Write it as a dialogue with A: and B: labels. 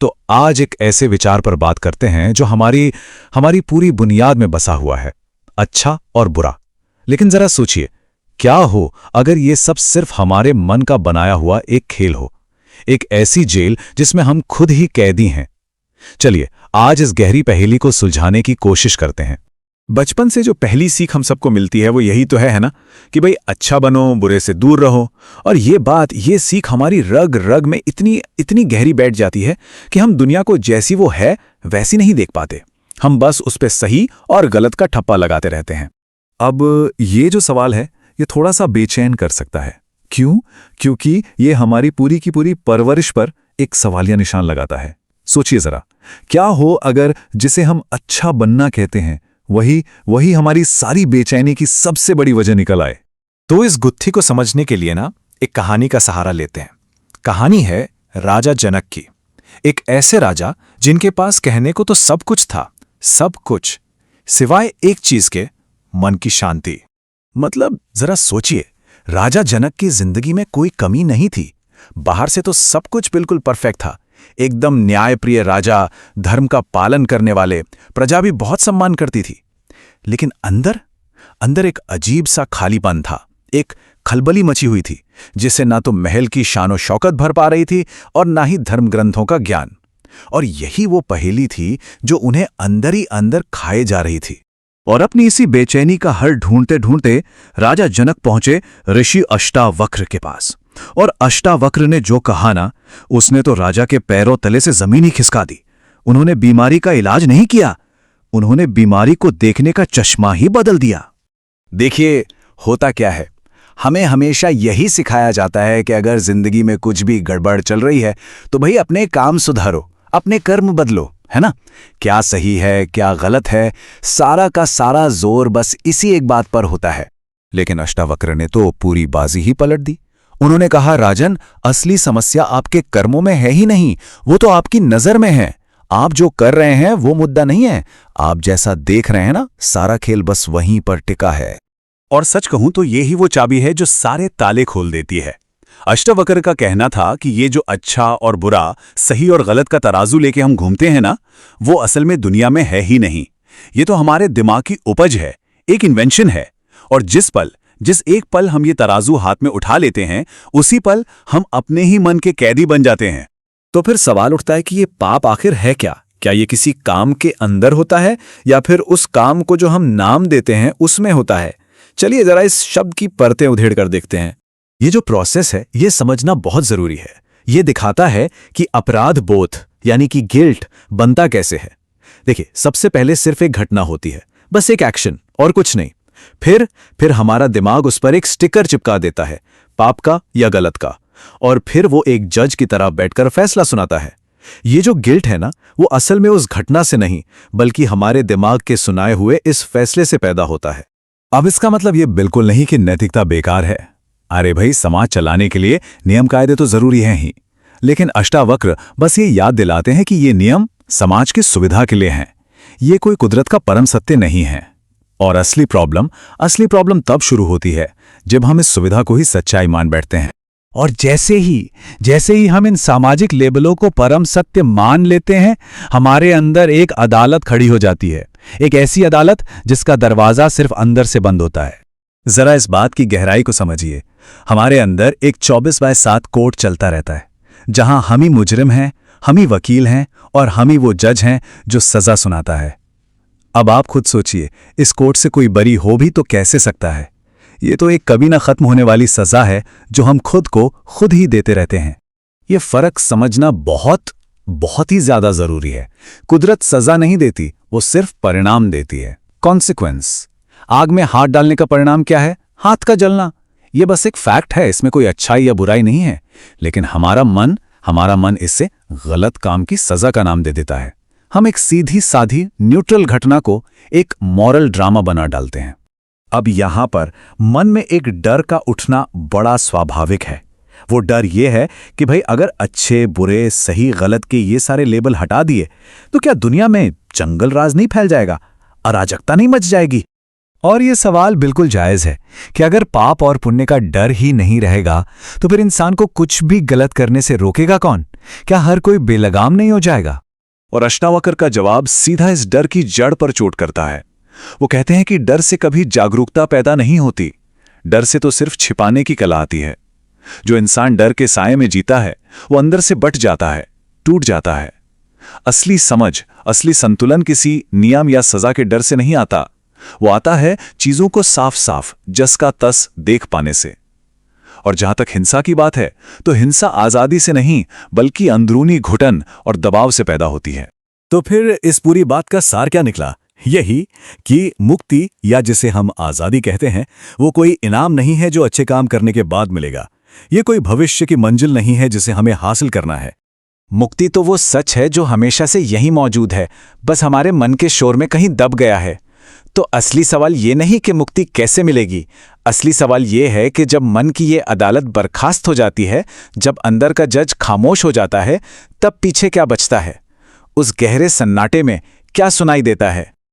A: तो आज एक ऐसे विचार पर बात करते हैं जो हमारी हमारी पूरी बुनियाद में बसा हुआ है, अच्छा और बुरा। लेकिन जरा सोचिए, क्या हो अगर ये सब सिर्फ हमारे मन का बनाया हुआ एक खेल हो, एक ऐसी जेल जिसमें हम खुद ही कैदी हैं। चलिए आज इस गहरी पहेली को सुलझाने की कोशिश करते हैं।
B: बचपन से जो पहली सीख हम सबको मिलती है वो यही तो है ना, कि भाई अच्छा बनो, बुरे से दूर रहो। और ये सीख हमारी रग रग में इतनी इतनी गहरी बैठ जाती है कि हम दुनिया को जैसी वो है वैसी नहीं देख पाते। हम बस उस पे सही और गलत का ठप्पा लगाते रहते हैं। अब ये जो सवाल है ये थोड़ा सा बेचैन कर सकता है। क्यों? क्योंकि ये हमारी पूरी की पूरी परवरिश पर एक सवालिया निशान लगाता है। सोचिए जरा, क्या हो अगर जिसे हम अच्छा बनना कहते हैं वही हमारी सारी बेचैनी की सबसे बड़ी वजह निकल आए।
A: तो इस गुत्थी को समझने के लिए ना एक कहानी का सहारा लेते हैं। कहानी है राजा जनक की। एक ऐसे राजा जिनके पास कहने को तो सब कुछ था, सब कुछ, सिवाय एक चीज के, मन की शांति। मतलब जरा सोचिए, राजा जनक की जिंदगी में कोई कमी नहीं थी। बाहर से तो सब कुछ बिल्कुल परफेक्ट था, एकदम न्यायप्रिय राजा, धर्म का पालन करने वाले, प्रजा भी बहुत सम्मान करती थी। लेकिन अंदर एक अजीब सा खालीपन था, एक खलबली मची हुई थी, जिसे ना तो महल की शानो शौकत भर पा रही थी और ना ही धर्म ग्रंथों का ज्ञान। और यही वो पहेली थी जो उन्हें अंदर ही अंदर खाए जा रही थी।
B: और अपनी इसी बेचैनी का हल ढूंढते ढूंढते राजा जनक पहुंचे ऋषि अष्टावक्र के पास। और अष्टावक्र ने जो कहा ना, उसने तो राजा के पैरों तले से जमीन ही खिसका दी। उन्होंने बीमारी का इलाज नहीं किया, उन्होंने बीमारी को देखने का चश्मा ही बदल दिया।
A: देखिए होता क्या है, हमें हमेशा यही सिखाया जाता है कि अगर जिंदगी में कुछ भी गड़बड़ चल रही है तो भाई अपने काम सुधारो, अपने कर्म बदलो, है ना। क्या सही है क्या गलत है, सारा का सारा जोर बस इसी एक बात पर होता है। लेकिन अष्टावक्र ने तो पूरी बाजी ही पलट दी। उन्होंने कहा, राजन, असली समस्या आपके कर्मों में है ही नहीं, वो तो आपकी नजर में है। आप जो कर रहे हैं वो मुद्दा नहीं है, आप जैसा देख रहे हैं ना, सारा खेल बस वहीं पर टिका है। और सच कहूं तो ये ही वो चाबी है जो सारे ताले खोल देती है। अष्टावक्र का कहना था कि ये जो अच्छा और बुरा, सही और गलत का तराजू लेके हम घूमते हैं ना, वो असल में दुनिया में है ही नहीं। ये तो हमारे दिमाग की उपज है, एक इन्वेंशन है। और जिस एक पल हम ये तराजू हाथ में उठा लेते हैं, उसी पल हम अपने ही मन के कैदी बन जाते हैं। तो फिर सवाल उठता है कि ये पाप आखिर है क्या? क्या ये किसी काम के अंदर होता है या फिर उस काम को जो हम नाम देते हैं उसमें होता है? चलिए जरा इस शब्द की परतें उधेड़ कर देखते हैं। ये जो प्रोसेस है ये समझना बहुत जरूरी है। ये दिखाता है कि अपराध बोध यानी कि गिल्ट बनता कैसे है। देखिए, सबसे पहले सिर्फ एक घटना होती है, बस एक एक्शन और कुछ नहीं। फिर हमारा दिमाग उस पर एक स्टिकर चिपका देता है, पाप का या गलत का। और फिर वो एक जज की तरह बैठकर फैसला सुनाता है। ये जो गिल्ट है ना, वो असल में उस घटना से नहीं बल्कि हमारे दिमाग के सुनाए हुए इस फैसले से पैदा होता है। अब इसका मतलब ये बिल्कुल नहीं कि नैतिकता बेकार है। अरे भाई, समाज चलाने के लिए नियम कायदे तो जरूरी हैं ही। लेकिन अष्टावक्र बस ये याद दिलाते हैं कि ये नियम समाज की सुविधा के लिए हैं, ये कोई कुदरत का परम सत्य नहीं है। और असली प्रॉब्लम तब शुरू होती है जब हम इस सुविधा को ही सच्चाई मान बैठते हैं। और जैसे ही हम इन सामाजिक लेबलों को परम सत्य मान लेते हैं, हमारे अंदर एक अदालत खड़ी हो जाती है। एक ऐसी अदालत जिसका दरवाजा सिर्फ अंदर से बंद होता है। जरा इस बात की गहराई को समझिए। हमारे अंदर एक 24/7 कोर्ट चलता रहता है, जहां हम ही मुजरिम हैं, हम ही वकील हैं और हम ही वो जज हैं जो सजा सुनाता है। अब आप खुद सोचिए, इस कोर्ट से कोई बरी हो भी तो कैसे सकता है? ये तो एक कभी ना खत्म होने वाली सजा है जो हम खुद को खुद ही देते रहते हैं। ये फर्क समझना बहुत ही ज्यादा जरूरी है। कुदरत सजा नहीं देती, वो सिर्फ परिणाम देती है, कॉन्सिक्वेंस। आग में हाथ डालने का परिणाम क्या है? हाथ का जलना। ये बस एक फैक्ट है, इसमें कोई अच्छाई या बुराई नहीं है। लेकिन हमारा मन इसे गलत काम की सजा का नाम दे देता है। हम एक सीधी साधी न्यूट्रल घटना को एक मॉरल ड्रामा बना डालते हैं। अब यहां पर मन में एक डर का उठना बड़ा स्वाभाविक है। वो डर ये है कि भाई अगर अच्छे बुरे सही गलत के ये सारे लेबल हटा दिए तो क्या दुनिया में जंगल राज नहीं फैल जाएगा, अराजकता नहीं मच जाएगी? और ये सवाल बिल्कुल जायज है कि अगर पाप और पुण्य का डर ही नहीं रहेगा तो फिर इंसान को कुछ भी गलत करने से रोकेगा कौन? क्या हर कोई बेलगाम नहीं हो जाएगा?
B: और अष्टावक्र का जवाब सीधा इस डर की जड़ पर चोट करता है। वो कहते हैं कि डर से कभी जागरूकता पैदा नहीं होती, डर से तो सिर्फ छिपाने की कला आती है। जो इंसान डर के साए में जीता है वो अंदर से बट जाता है, टूट जाता है। असली समझ, असली संतुलन किसी नियम या सजा के डर से नहीं आता, वो आता है चीजों को साफ साफ जस का तस देख पाने से। और जहां तक हिंसा की बात है, तो हिंसा आजादी से नहीं बल्कि अंदरूनी घुटन और दबाव से पैदा होती है।
C: तो फिर इस पूरी बात का सार क्या निकला? यही कि मुक्ति, या जिसे हम आजादी कहते हैं, वो कोई इनाम नहीं है जो अच्छे काम करने के बाद मिलेगा। ये कोई भविष्य की मंजिल नहीं है जिसे हमें हासिल करना है।
A: मुक्ति तो वो सच है जो हमेशा से यहीं मौजूद है, बस हमारे मन के शोर में कहीं दब गया है। तो असली सवाल ये नहीं कि मुक्ति कैसे मिलेगी, असली सवाल ये है कि जब मन की ये अदालत बर्खास्त हो जाती है, जब अंदर का जज खामोश हो जाता है, तब पीछे क्या बचता है? उस गहरे सन्नाटे में क्या सुनाई देता है?